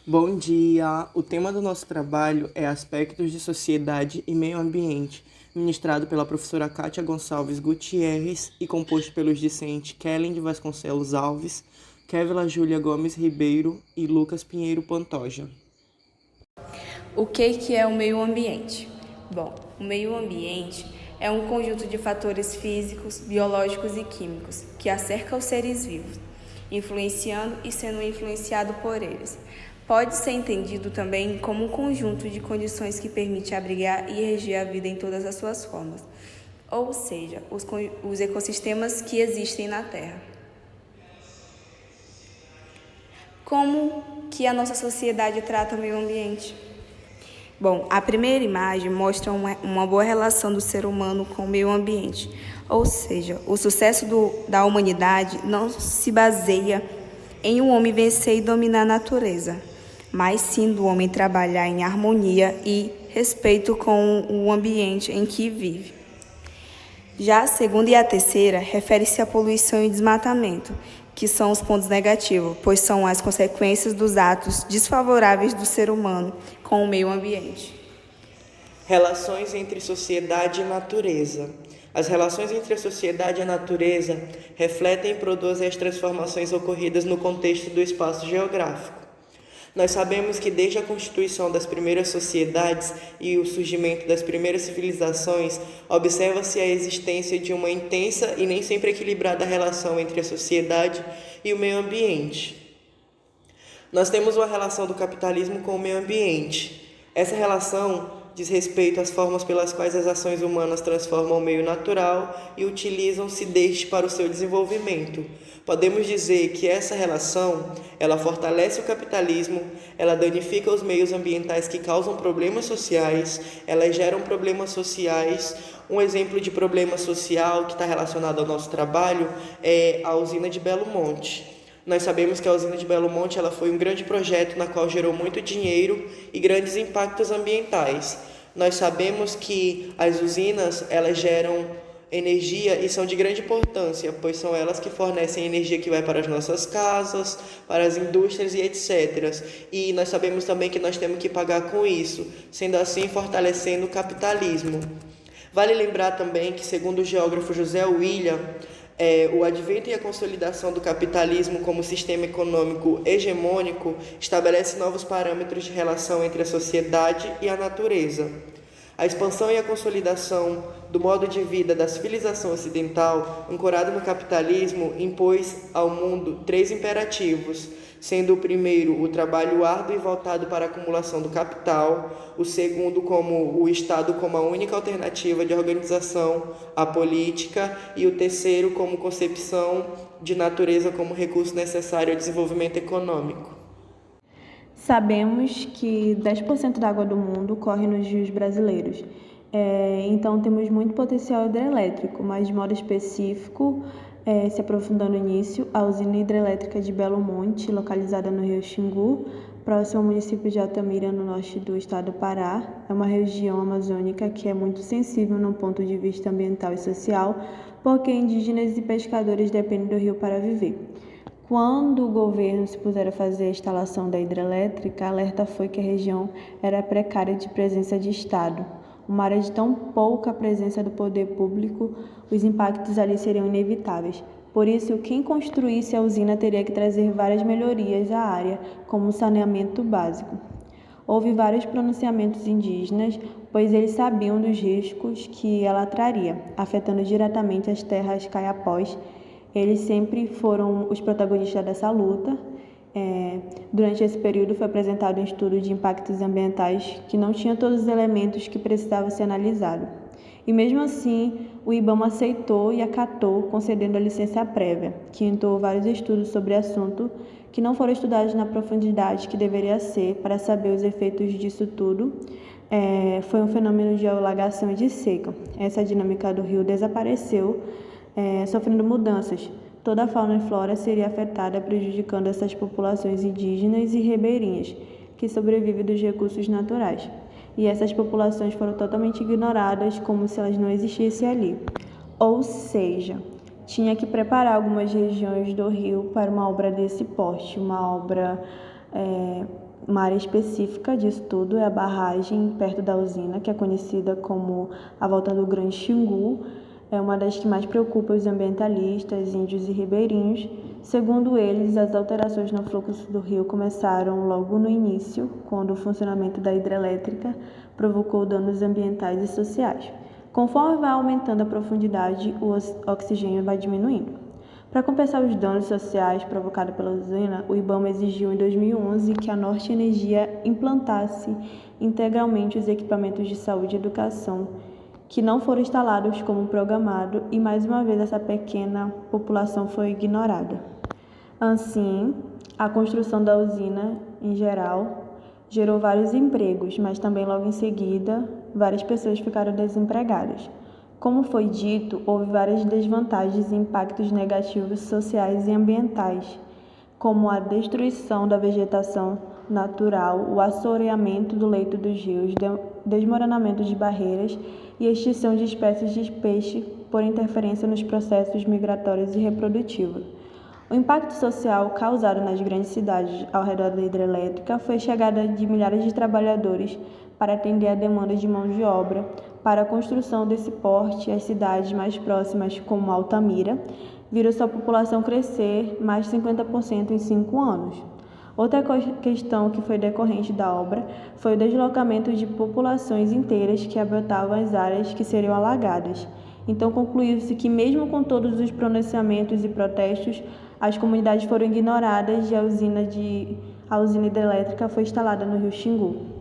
Bom dia! O tema do nosso trabalho é Aspectos de Sociedade e Meio Ambiente, ministrado pela professora Kátia Gonçalves Gutierrez e composto pelos discentes Kellen de Vasconcelos Alves, Kevila Júlia Gomes Ribeiro e Lucas Pinheiro Pantoja. O que é o meio ambiente? Bom, o meio ambiente é um conjunto de fatores físicos, biológicos e químicos que acerca os seres vivos, influenciando e sendo influenciado por eles. Pode ser entendido também como um conjunto de condições que permite abrigar e reger a vida em todas as suas formas, ou seja, os ecossistemas que existem na Terra. Como que a nossa sociedade trata o meio ambiente? Bom, a primeira imagem mostra uma boa relação do ser humano com o meio ambiente, ou seja, o sucesso da humanidade não se baseia em um homem vencer e dominar a natureza, mas sim do homem trabalhar em harmonia e respeito com o ambiente em que vive. Já a segunda e a terceira refere-se à poluição e desmatamento, que são os pontos negativos, pois são as consequências dos atos desfavoráveis do ser humano com o meio ambiente. Relações entre sociedade e natureza. As relações entre a sociedade e a natureza refletem e produzem as transformações ocorridas no contexto do espaço geográfico. Nós sabemos que desde a constituição das primeiras sociedades e o surgimento das primeiras civilizações, observa-se a existência de uma intensa e nem sempre equilibrada relação entre a sociedade e o meio ambiente. Nós temos uma relação do capitalismo com o meio ambiente. Essa relação diz respeito às formas pelas quais as ações humanas transformam o meio natural e utilizam-se deste para o seu desenvolvimento. Podemos dizer que essa relação, ela fortalece o capitalismo, ela danifica os meios ambientais que causam problemas sociais, elas geram problemas sociais. Um exemplo de problema social que está relacionado ao nosso trabalho é a usina de Belo Monte. Nós sabemos que a usina de Belo Monte ela foi um grande projeto na qual gerou muito dinheiro e grandes impactos ambientais. Nós sabemos que as usinas elas geram energia e são de grande importância, pois são elas que fornecem energia que vai para as nossas casas, para as indústrias e etc. E nós sabemos também que nós temos que pagar com isso, sendo assim fortalecendo o capitalismo. Vale lembrar também que, segundo o geógrafo José William, o advento e a consolidação do capitalismo como sistema econômico hegemônico estabelece novos parâmetros de relação entre a sociedade e a natureza. A expansão e a consolidação do modo de vida da civilização ocidental, ancorado no capitalismo, impôs ao mundo 3 imperativos, sendo o primeiro o trabalho árduo e voltado para a acumulação do capital, o segundo como o Estado como a única alternativa de organização à política e o terceiro como concepção de natureza como recurso necessário ao desenvolvimento econômico. Sabemos que 10% da água do mundo corre nos rios brasileiros, então temos muito potencial hidrelétrico, mas de modo específico, se aprofundando nisso, a usina hidrelétrica de Belo Monte, localizada no rio Xingu, próximo ao município de Altamira, no norte do estado do Pará, é uma região amazônica que é muito sensível no ponto de vista ambiental e social, porque indígenas e pescadores dependem do rio para viver. Quando o governo se puser a fazer a instalação da hidrelétrica, a alerta foi que a região era precária de presença de Estado. Uma área de tão pouca presença do poder público, os impactos ali seriam inevitáveis. Por isso, quem construísse a usina teria que trazer várias melhorias à área, como saneamento básico. Houve vários pronunciamentos indígenas, pois eles sabiam dos riscos que ela traria, afetando diretamente as terras caiapós. Eles sempre foram os protagonistas dessa luta. Durante esse período foi apresentado um estudo de impactos ambientais que não tinha todos os elementos que precisavam ser analisados. E mesmo assim, o IBAMA aceitou e acatou, concedendo a licença prévia, que entrou vários estudos sobre o assunto que não foram estudados na profundidade que deveria ser para saber os efeitos disso tudo. Foi um fenômeno de alagação e de seca. Essa dinâmica do rio desapareceu, sofrendo mudanças. Toda a fauna e flora seria afetada, prejudicando essas populações indígenas e ribeirinhas, que sobrevivem dos recursos naturais. E essas populações foram totalmente ignoradas, como se elas não existissem ali. Ou seja, tinha que preparar algumas regiões do rio para uma obra desse porte, uma obra Uma área específica disso tudo é a barragem perto da usina, que é conhecida como a Volta do Grande Xingu. É uma das que mais preocupa os ambientalistas, índios e ribeirinhos. Segundo eles, as alterações no fluxo do rio começaram logo no início, quando o funcionamento da hidrelétrica provocou danos ambientais e sociais. Conforme vai aumentando a profundidade, o oxigênio vai diminuindo. Para compensar os danos sociais provocados pela usina, o IBAMA exigiu em 2011 que a Norte Energia implantasse integralmente os equipamentos de saúde e educação que não foram instalados como programado, e mais uma vez essa pequena população foi ignorada. Assim, a construção da usina, em geral, gerou vários empregos, mas também logo em seguida várias pessoas ficaram desempregadas. Como foi dito, houve várias desvantagens e impactos negativos sociais e ambientais, como a destruição da vegetação natural, o assoreamento do leito dos rios, desmoronamento de barreiras e extinção de espécies de peixe por interferência nos processos migratórios e reprodutivos. O impacto social causado nas grandes cidades ao redor da hidrelétrica foi a chegada de milhares de trabalhadores para atender a demanda de mão de obra. Para a construção desse porte, as cidades mais próximas, como Altamira, viram sua população crescer mais de 50% em 5 anos. Outra questão que foi decorrente da obra foi o deslocamento de populações inteiras que habitavam as áreas que seriam alagadas. Então, concluiu-se que, mesmo com todos os pronunciamentos e protestos, as comunidades foram ignoradas e a usina hidrelétrica foi instalada no rio Xingu.